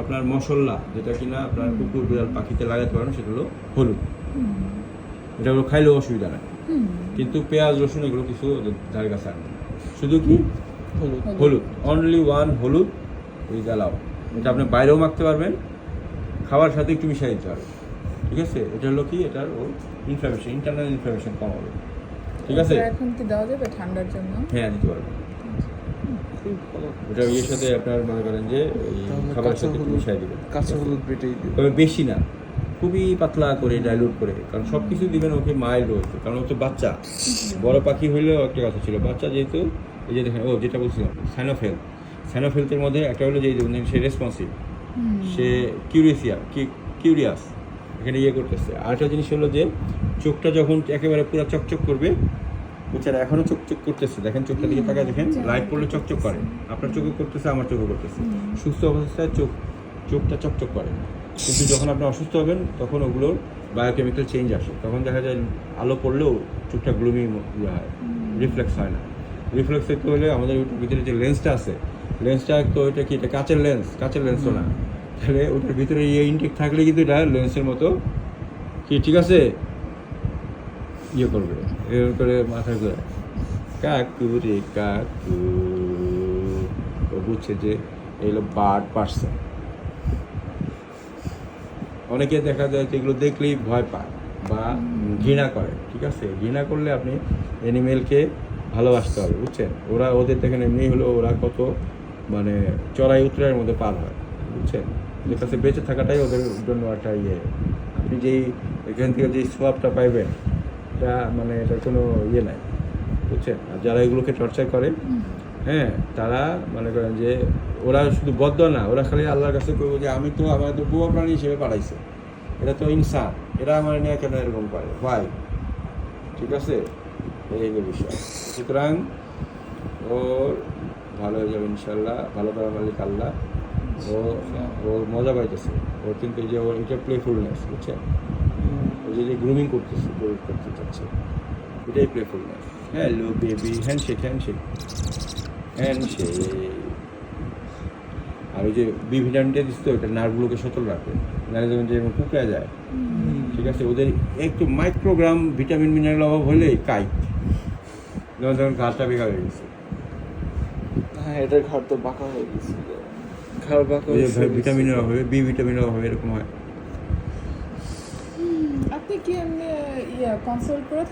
আপনার মশলা, যেটা কিনা আপনার কুকুর বিড়াল পাখিতে লাগাতে পারেন, সেটা হলো হলুদ। এটা হলো খাইলেও অসুবিধা নাই, কিন্তু পেঁয়াজ রসুন এগুলো কিছু ধারে কাছে আনবে না। শুধু কি হলুদ, অনলি ওয়ান হলুদ উইথ অ্যালাউ। এটা আপনি বাইরেও মাখতে পারবেন, খাওয়ার সাথে একটু মিশিয়ে দিতে পারবেন। ঠিক আছে, এটা হলো কি, এটার ও ইনফ্লামেশন, ইন্টারনাল ইনফ্লামেশন কমাবে। ঠিক আছে, এখন কি দেওয়া যাবে ঠান্ডার জন্য? হ্যাঁ দিতে পারবেন। ওটা ইয়ের সাথে আপনার মনে করেন যে এই খাবারের সাথে একটু মিশিয়ে দিবেন, কাঁচা হলুদ বেটেই দিই। তবে বেশি না, খুবই পাতলা করে ডাইলুট করে, কারণ সব কিছু দিবেন ওকে মাইল্ড হয়েছে, কারণ ও তো বাচ্চা। বড় পাখি হইলেও একটা কথা ছিল, বাচ্চা যেহেতু, এই যে দেখেন ও যেটা বলছিলাম সাইনোফেলথের মধ্যে একটা হলো যে সে রেসপন্সিভ, সে কিউরিয়াস, এখানে ইয়ে করতেছে। আরেকটা জিনিস হলো যে চোখটা যখন একেবারে পুরো চকচক করবে, বেচারা এখনও চকচক করতেছে, দেখেন চোখটা দিকে তাকায় দেখেন, লাইট পড়লে চকচক করে, আপনার চোখে করতেছে, আমার চোখে করতেছে। সুস্থ অবস্থায় চোখটা চকচক করে, কিন্তু যখন আপনি অসুস্থ হবেন তখন ওগুলোর বায়োকেমিক্যাল চেঞ্জ আসে, তখন দেখা যায় আলো পড়লেও চোখটা গ্লুমি ইয়ে হয়, রিফ্লেক্স হয় না। রিফ্লেক্স হতে হলে আমাদের ওটার ভিতরে যে লেন্সটা আছে, লেন্সটা তো ওইটা কি, এটা কাচের লেন্সও না, তাহলে ওটার ভিতরে ইয়ে ইনটেক থাকলে কিন্তু এটা লেন্সের মতো কি, ঠিক আছে, ইয়ে করবে, এর করে মাথা ঘুরে, কাকু রে কাকু, ও বুঝছে যে এগুলো বার্ড পারছে। অনেকে দেখা যায় যে এগুলো দেখলেই ভয় পায় বা ঘৃণা করে। ঠিক আছে, ঘৃণা করলে আপনি অ্যানিমেলকে ভালোবাসতে হবে, বুঝছেন। ওদের দেখেন এমনি হলো ওরা কত মানে চড়াই উতরাইয়ের মধ্যে পার হয়, বুঝছেন। ওদের কাছে বেঁচে থাকাটাই ওদের জন্য একটা ইয়ে। আপনি যেই এখান থেকে যেই সোয়াবটা পাইবেন, এটা মানে এটার কোনো ইয়ে নাই, বুঝছেন। আর যারা এগুলোকে টর্চার করে, হ্যাঁ, তারা মনে করেন যে ওরা শুধু বদ্ধ না, ওরা খালি আল্লাহর কাছে করবো যে আমি তো আমার তো বুয়া প্রাণী হিসেবে পাঠাইছে, এটা তো ইনসান, এরা আমার নিয়ে কেন এরকম করে, ভাই। ঠিক আছে, এই হলো বিষয়। সুতরাং ওর ভালো হয়ে যাবে ইনশাল্লাহ, ভালো করার মালিক আল্লাহ। ও মজা পাইতেছে, ওর কিন্তু এই যে ওর এটা প্লেফুলনেস, বুঝছেন। ও যে গ্রুমিং করতে চাচ্ছে, এটাই প্লেফুলনেস। Hello baby, handshake. আর ওই যে বি ভিটামিনটা দিচ্ছে, ওটা নার্ভগুলোকে সচল রাখে, নাহলে যেমন যে কুকড়ে যায়। ঠিক আছে, ওদের একটু মাইক্রোগ্রাম ভিটামিন মিনারেল অভাব হলেই কাইট, যেমন ঘাটটা বেকার হয়ে গেছে। হ্যাঁ, এটার ঘাড় তো বাঁকা হয়ে গেছে, ঘাড় বাঁকা হয়ে ভিটামিনের অভাবে, বি ভিটামিনের অভাবে এরকম হয়। আপনি কি এমনি কনসাল্ট করে থাকেন?